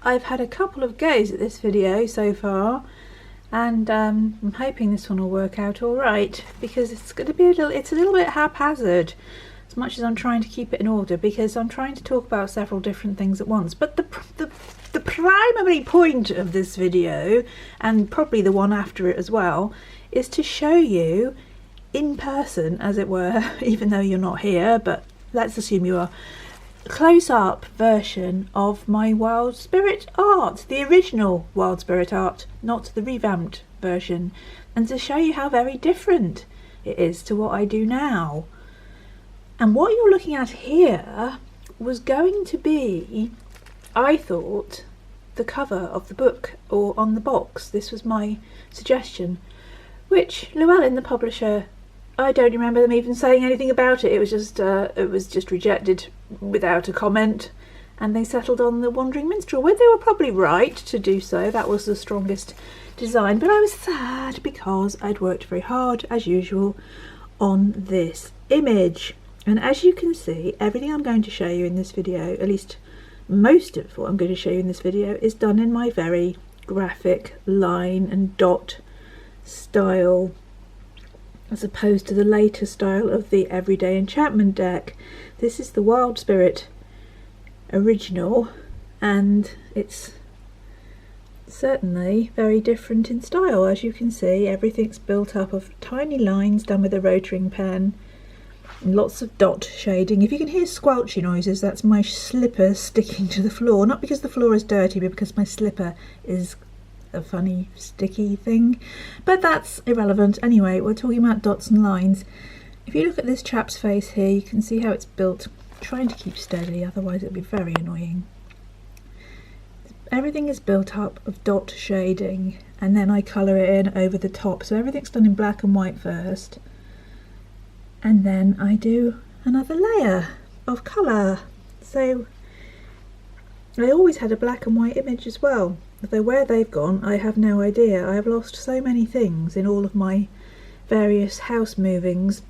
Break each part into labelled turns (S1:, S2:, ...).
S1: I've had a couple of goes at this video so far, and I'm hoping this one will work out all right, because it's going to be it's a little bit haphazard, as much as I'm trying to keep it in order, because I'm trying to talk about several different things at once. But the primary point of this video, and probably the one after it as well, is to show you in person, as it were, even though you're not here, but let's assume you are, close-up version of my Wild Spirit art, the original Wild Spirit art, not the revamped version, and to show you how very different it is to what I do now. And what you're looking at here was going to be, I thought, the cover of the book, or on the box. This was my suggestion, which Llewellyn, the publisher, I don't remember them even saying anything about it. It was just rejected without a comment, and they settled on the Wandering Minstrel, where they were probably right to do so. That was the strongest design, but I was sad because I'd worked very hard, as usual, on this image. And as you can see, everything I'm going to show you in this video, at least most of what I'm going to show you in this video, is done in my very graphic line and dot style, as opposed to the later style of the Everyday Enchantment deck. This is the Wild Spirit original, and it's certainly very different in style. As you can see, everything's built up of tiny lines done with a rotring pen, and lots of dot shading. If you can hear squelchy noises, that's my slipper sticking to the floor, not because the floor is dirty, but because my slipper is a funny sticky thing, but that's irrelevant. Anyway, we're talking about dots and lines. If you look at this chap's face here, you can see how it's built. I'm trying to keep steady, otherwise it'll be very annoying. Everything is built up of dot shading, and then I colour it in over the top, so everything's done in black and white first, and then I do another layer of colour. So I always had a black and white image as well, although where they've gone I have no idea. I have lost so many things in all of my various house movings.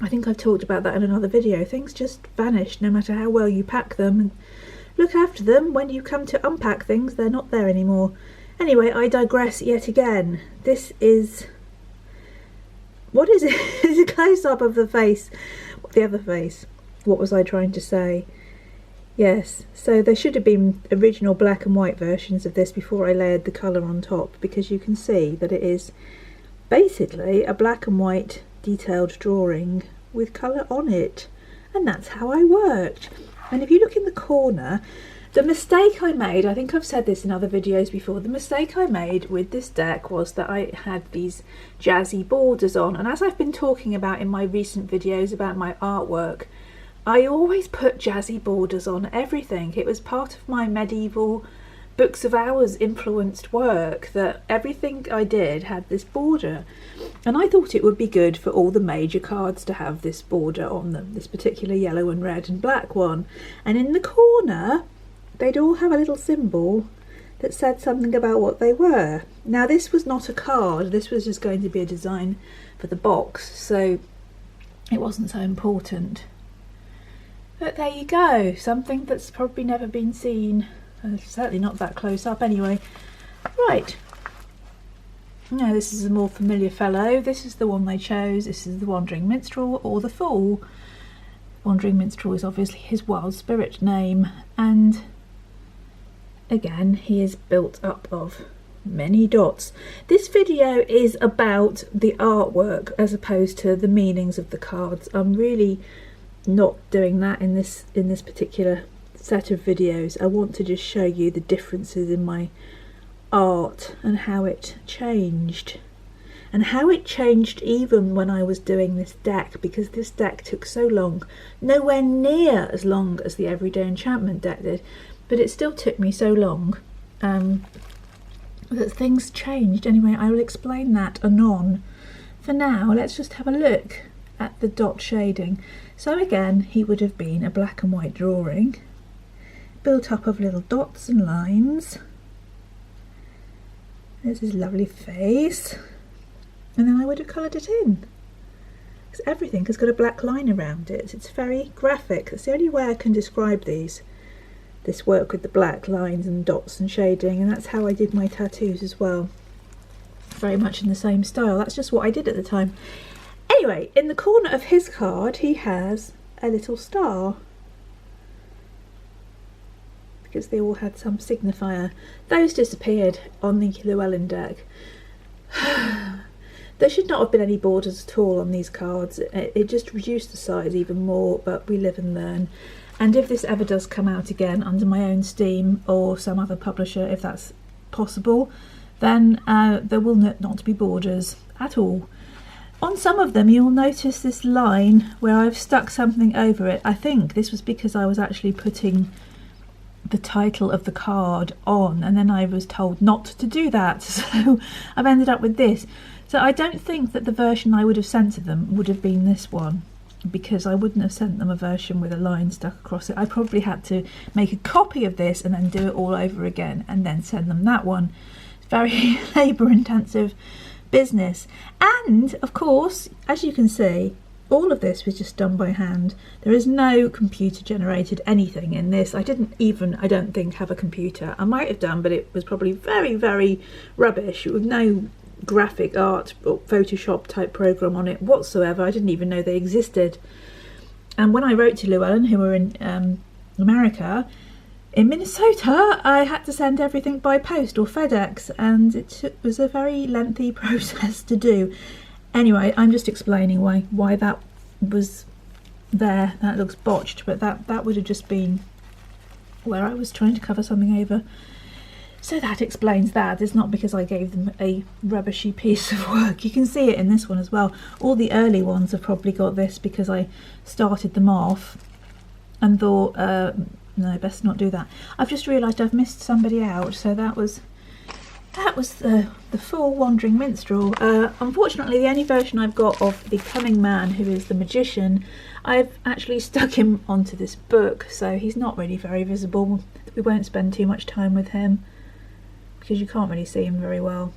S1: I think I've talked about that in another video. Things just vanish no matter how well you pack them and look after them. When you come to unpack things, they're not there anymore. Anyway, I digress yet again. This is... what is it? It's a close-up of the face. The other face. What was I trying to say? Yes, so there should have been original black and white versions of this before I layered the colour on top, because you can see that it is basically a black and white detailed drawing with colour on it, and that's how I worked. And if you look in the corner, the mistake I made, I think I've said this in other videos before, the mistake I made with this deck was that I had these jazzy borders on, and as I've been talking about in my recent videos about my artwork, I always put jazzy borders on everything. It was part of my medieval Books of Hours influenced work that everything I did had this border, and I thought it would be good for all the major cards to have this border on them, this particular yellow and red and black one, and in the corner they'd all have a little symbol that said something about what they were. Now this was not a card, this was just going to be a design for the box, so it wasn't so important. But there you go, something that's probably never been seen, certainly not that close up anyway. Right, now this is a more familiar fellow. This is the one they chose. This is the Wandering Minstrel, or the Fool. Wandering Minstrel is obviously his Wild Spirit name, and again he is built up of many dots. This video is about the artwork as opposed to the meanings of the cards. I'm really not doing that in this particular set of videos. I want to just show you the differences in my art and how it changed, and how it changed even when I was doing this deck, because this deck took so long, nowhere near as long as the Everyday Enchantment deck did, but it still took me so long that things changed. Anyway, I will explain that anon. For now, let's just have a look at the dot shading. So again, he would have been a black and white drawing, built up of little dots and lines. There's his lovely face, and then I would have coloured it in, because everything has got a black line around it. It's very graphic. That's the only way I can describe these. this work with the black lines and dots and shading, and that's how I did my tattoos as well. Very much in the same style. That's just what I did at the time. Anyway, in the corner of his card he has a little star, because they all had some signifier. Those disappeared on the Llewellyn deck. There should not have been any borders at all on these cards. It just reduced the size even more, but we live and learn. And if this ever does come out again under my own steam or some other publisher, if that's possible, then there will not be borders at all. On some of them you'll notice this line where I've stuck something over it. I think this was because I was actually putting the title of the card on, and then I was told not to do that, so I've ended up with this. So I don't think that the version I would have sent to them would have been this one, because I wouldn't have sent them a version with a line stuck across it. I probably had to make a copy of this and then do it all over again and then send them that one. It's very labour intensive business. And of course, as you can see, all of this was just done by hand. There is no computer generated anything in this. I didn't even, I don't think, have a computer. I might have done, but it was probably very, very rubbish with no graphic art or Photoshop type program on it whatsoever. I didn't even know they existed. And when I wrote to Llewellyn, who were in America, in Minnesota, I had to send everything by post or FedEx, and it was a very lengthy process to do. Anyway, I'm just explaining why that was there. That looks botched, but that would have just been where I was trying to cover something over. So that explains that. It's not because I gave them a rubbishy piece of work. You can see it in this one as well. All the early ones have probably got this because I started them off and thought, no, best not do that. I've just realised I've missed somebody out, so that was the full Wandering Minstrel. Unfortunately, the only version I've got of the Cunning Man, who is the magician, I've actually stuck him onto this book, so he's not really very visible. We won't spend too much time with him because you can't really see him very well.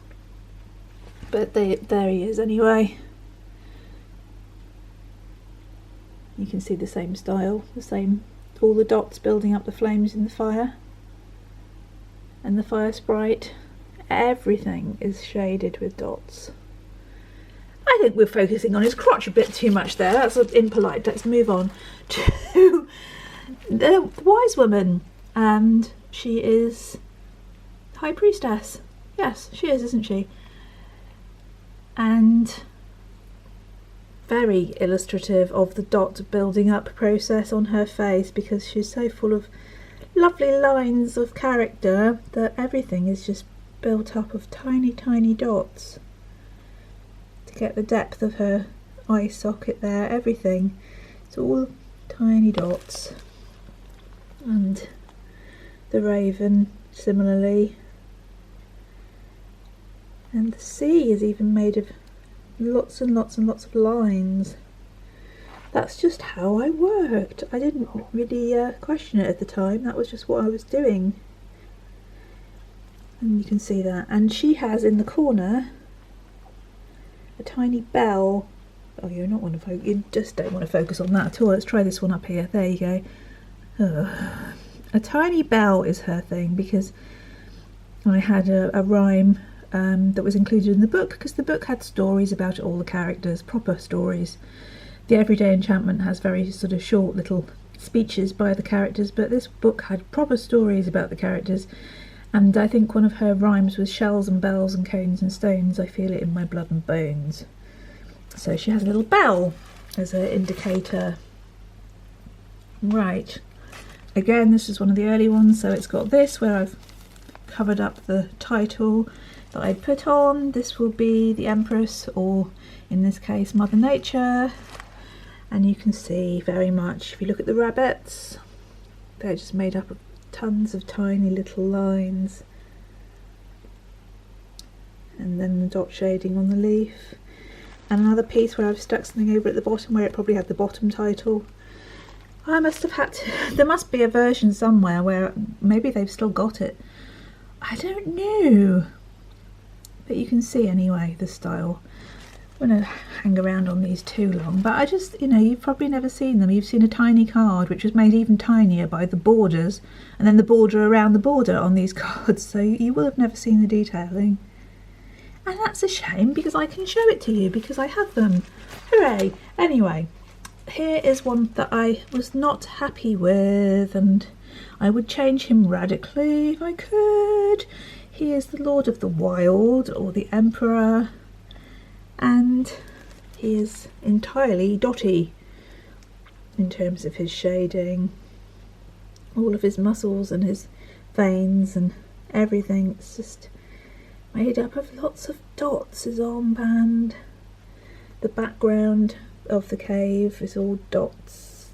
S1: But there he is anyway. You can see the same style, the same, all the dots building up the flames in the fire. And the fire sprite, everything is shaded with dots. I think we're focusing on his crotch a bit too much there. That's impolite. Let's move on to the wise woman. And she is High Priestess. Yes, she is, isn't she? And very illustrative of the dot building up process on her face, because she's so full of lovely lines of character that everything is just built up of tiny, tiny dots. To get the depth of her eye socket there, everything. It's all tiny dots. And the raven similarly. And the sea is even made of lots and lots and lots of lines. That's just how I worked. I didn't really question it at the time. That was just what I was doing. And you can see that. And she has in the corner a tiny bell. Oh, you just don't want to focus on that at all. Let's try this one up here. There you go. A tiny bell is her thing, because I had a rhyme that was included in the book, because the book had stories about all the characters, proper stories. The Everyday Enchantment has very sort of short little speeches by the characters, but this book had proper stories about the characters. And I think one of her rhymes was shells and bells and cones and stones, I feel it in my blood and bones. So she has a little bell as an indicator. Right, again, this is one of the early ones, so it's got this where I've covered up the title that I put on. This will be the Empress, or in this case Mother Nature. And you can see very much, if you look at the rabbits, they're just made up of tons of tiny little lines. And then the dot shading on the leaf. And another piece where I've stuck something over at the bottom where it probably had the bottom title. I must have had to, there must be a version somewhere where maybe they've still got it. I don't know. But you can see anyway the style. I'm going to hang around on these too long, but I just, you know, you've probably never seen them. You've seen a tiny card which was made even tinier by the borders, and then the border around the border on these cards, so you will have never seen the detailing. And that's a shame, because I can show it to you, because I have them. Hooray! Anyway, here is one that I was not happy with, and I would change him radically if I could. He is the Lord of the Wild, or the Emperor, and he is entirely dotty in terms of his shading. All of his muscles and his veins and everything, it's just made up of lots of dots. His armband, the background of the cave is all dots.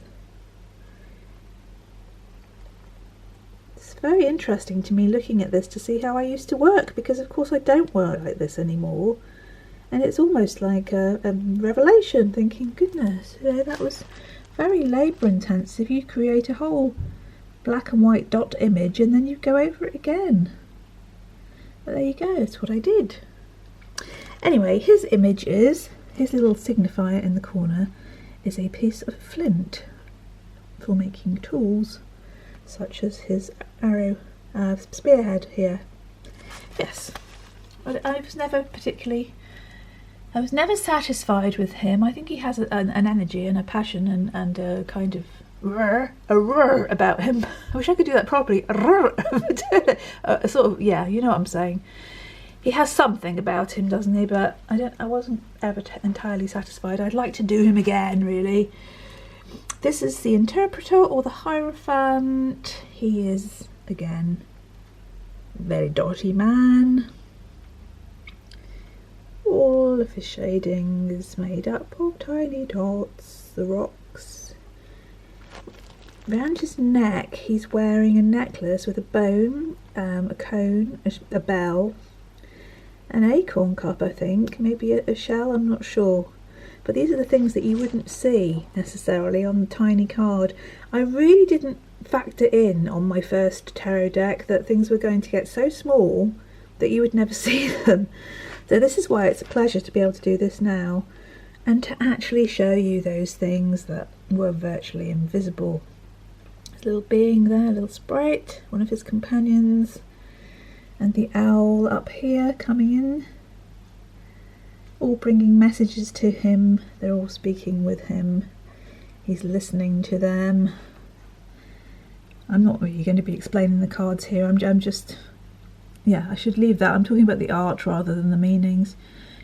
S1: It's very interesting to me looking at this to see how I used to work, because of course I don't work like this anymore. And it's almost like a revelation, thinking, goodness, you know, that was very labour intensive. You create a whole black and white dot image and then you go over it again. But there you go, that's what I did. Anyway, his image is, his little signifier in the corner is a piece of flint for making tools, such as his arrow spearhead here. Yes, but I was never satisfied with him. I think he has an energy and a passion and a kind of roar about him. I wish I could do that properly. Sort of, yeah, you know what I'm saying. He has something about him, doesn't he? But I wasn't ever entirely satisfied. I'd like to do him again, really. This is the Interpreter, or the Hierophant. He is, again, a very dotty man. All of his shading is made up of tiny dots, the rocks. Around his neck he's wearing a necklace with a bone, a cone, a bell, an acorn cup, I think, maybe a shell, I'm not sure. But these are the things that you wouldn't see necessarily on the tiny card. I really didn't factor in on my first tarot deck that things were going to get so small that you would never see them. So this is why it's a pleasure to be able to do this now, and to actually show you those things that were virtually invisible. There's a little being there, a little sprite, one of his companions, and the owl up here coming in, all bringing messages to him. They're all speaking with him. He's listening to them. I'm not really going to be explaining the cards here. I'm just... yeah, I should leave that. I'm talking about the art rather than the meanings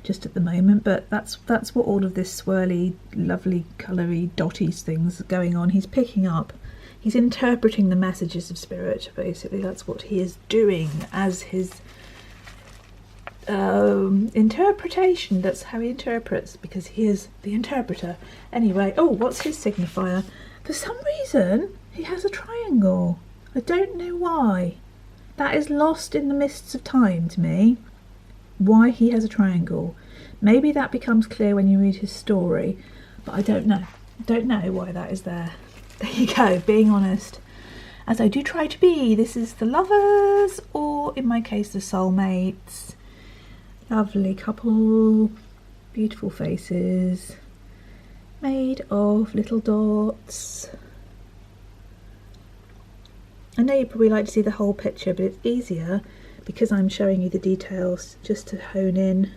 S1: just at the moment, but that's what all of this swirly, lovely, coloury, dotty things going on. He's picking up. He's interpreting the messages of spirit, basically. That's what he is doing as his interpretation. That's how he interprets, because he is the interpreter. Anyway, oh, what's his signifier? For some reason, he has a triangle. I don't know why. That is lost in the mists of time to me, why he has a triangle. Maybe that becomes clear when you read his story, but I don't know. Don't know why that is there. There you go, being honest. As I do try to be. This is the lovers, or in my case the soulmates. Lovely couple, beautiful faces, made of little dots. I know you'd probably like to see the whole picture, but it's easier because I'm showing you the details just to hone in.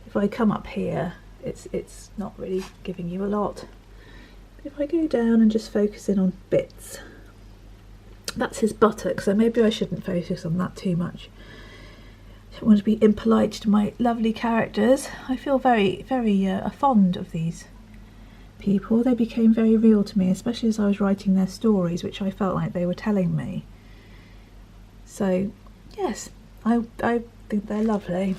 S1: If I come up here, it's not really giving you a lot. If I go down and just focus in on bits, that's his buttock, so maybe I shouldn't focus on that too much. I don't want to be impolite to my lovely characters. I feel very, very fond of these people. They became very real to me, especially as I was writing their stories, which I felt like they were telling me. So yes, I think they're lovely.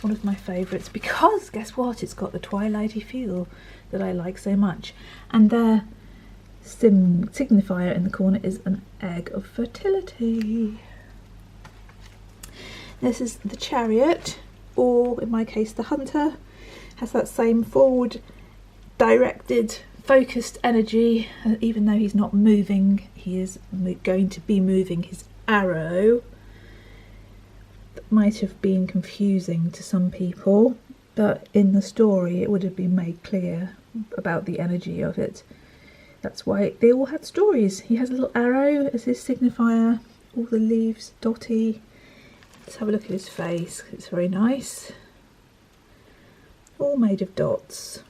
S1: One of my favourites, because guess what, it's got the twilighty feel that I like so much. And their signifier in the corner is an egg of fertility. This is the Chariot, or in my case the Hunter. Has that same forward directed, focused energy. Even though he's not moving, he is going to be moving his arrow. That might have been confusing to some people. but in the story it would have been made clear about the energy of it. That's why they all had stories. He has a little arrow as his signifier, all the leaves dotty. Let's have a look at his face, it's very nice. All made of dots.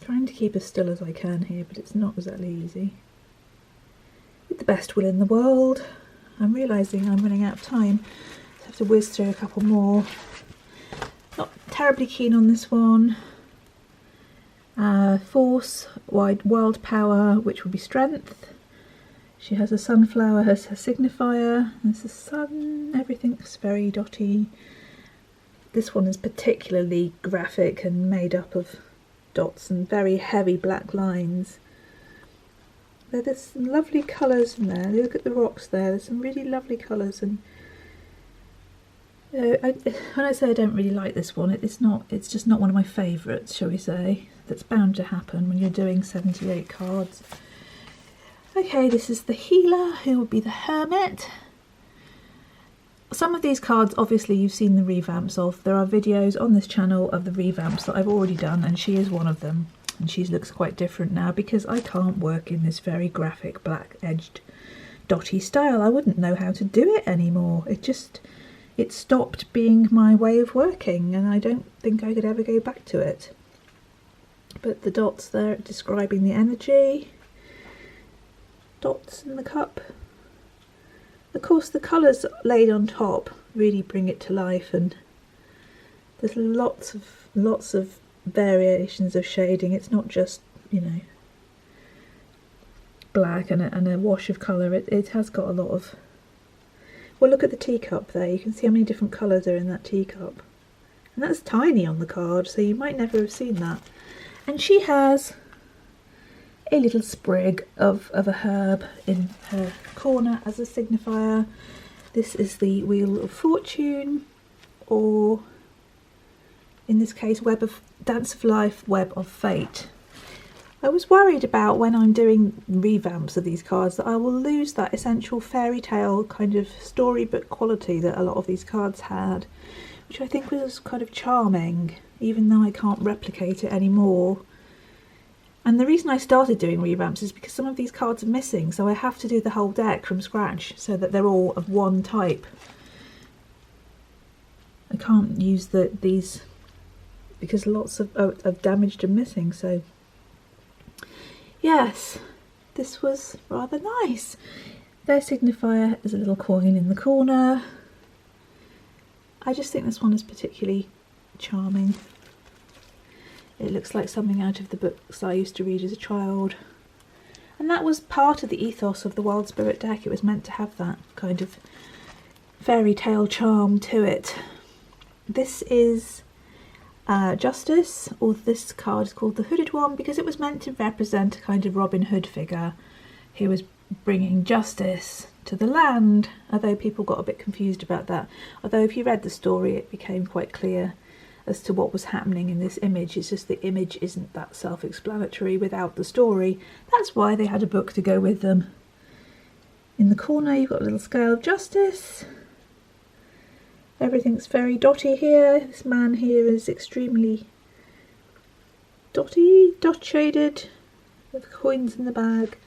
S1: Trying to keep as still as I can here, but it's not exactly easy. With the best will in the world. I'm realising I'm running out of time. I have to whiz through a couple more. Not terribly keen on this one. Force, wild power, which will be strength. She has a sunflower as her signifier. There's the sun, everything's very dotty. This one is particularly graphic and made up of dots and very heavy black lines. There's some lovely colours in there. Look at the rocks there. There's some really lovely colours, and when I say I don't really like this one, it's just not one of my favourites, shall we say. That's bound to happen when you're doing 78 cards. Okay, this is the healer, who will be the hermit. Some of these cards, obviously, you've seen the revamps of. There are videos on this channel of the revamps that I've already done, and she is one of them. And she looks quite different now because I can't work in this very graphic, black-edged, dotty style. I wouldn't know how to do it anymore. It stopped being my way of working, and I don't think I could ever go back to it. But the dots there describing the energy. Dots in the cup. Of course, the colours laid on top really bring it to life, and there's lots of variations of shading. It's not just, you know, black and a wash of colour. It has got a lot of... Well, look at the teacup there. You can see how many different colours are in that teacup. And that's tiny on the card, so you might never have seen that. And she has a little sprig of a herb in her corner as a signifier. This is the Wheel of Fortune, or in this case, Dance of Life, Web of Fate. I was worried about when I'm doing revamps of these cards that I will lose that essential fairy tale kind of storybook quality that a lot of these cards had, which I think was kind of charming, even though I can't replicate it anymore. And the reason I started doing revamps is because some of these cards are missing, so I have to do the whole deck from scratch so that they're all of one type. I can't use these because lots of damaged and missing, so yes, this was rather nice. Their signifier is a little coin in the corner. I just think this one is particularly charming. It looks like something out of the books I used to read as a child. And that was part of the ethos of the Wild Spirit deck. It was meant to have that kind of fairy tale charm to it. This is Justice, or this card is called the Hooded One because it was meant to represent a kind of Robin Hood figure who was bringing justice to the land, although people got a bit confused about that. Although if you read the story, it became quite clear as to what was happening in this image. It's just the image isn't that self-explanatory without the story. That's why they had a book to go with them. In the corner you've got a little scale of justice. Everything's very dotty here. This man here is extremely dotty, dot shaded, with coins in the bag.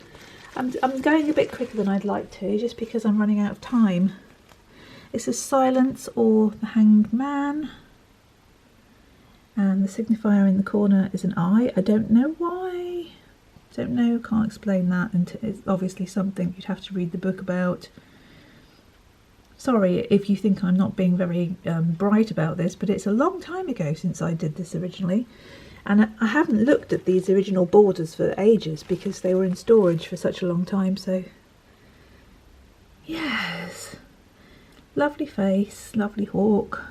S1: I'm going a bit quicker than I'd like to, just because I'm running out of time. This is Silence, or the Hanged Man. And the signifier in the corner is an eye. I don't know why. Don't know, can't explain that. And it's obviously something you'd have to read the book about. Sorry if you think I'm not being very bright about this, but it's a long time ago since I did this originally. And I haven't looked at these original borders for ages because they were in storage for such a long time, so... Yes. Lovely face, lovely hawk.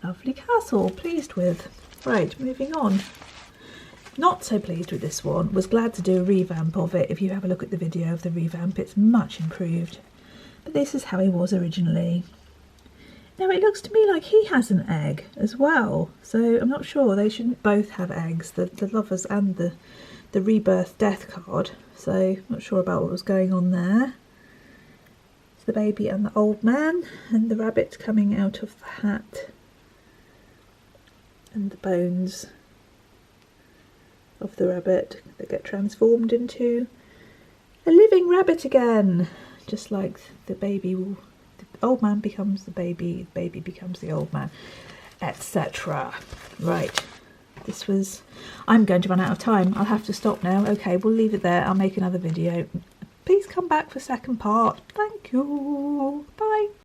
S1: Lovely castle, pleased with. Right, moving on. Not so pleased with this one. Was glad to do a revamp of it. If you have a look at the video of the revamp, it's much improved. But this is how he was originally. Now it looks to me like he has an egg as well. So I'm not sure. They shouldn't both have eggs, the lovers and the rebirth death card. So I'm not sure about what was going on there. It's the baby and the old man and the rabbit coming out of the hat. and the bones of the rabbit that get transformed into a living rabbit again, just like the baby will, the old man becomes the baby becomes the old man, etc. Right, this was, I'm going to run out of time, I'll have to stop now. Okay, we'll leave it there, I'll make another video. Please come back for second part. Thank you, bye.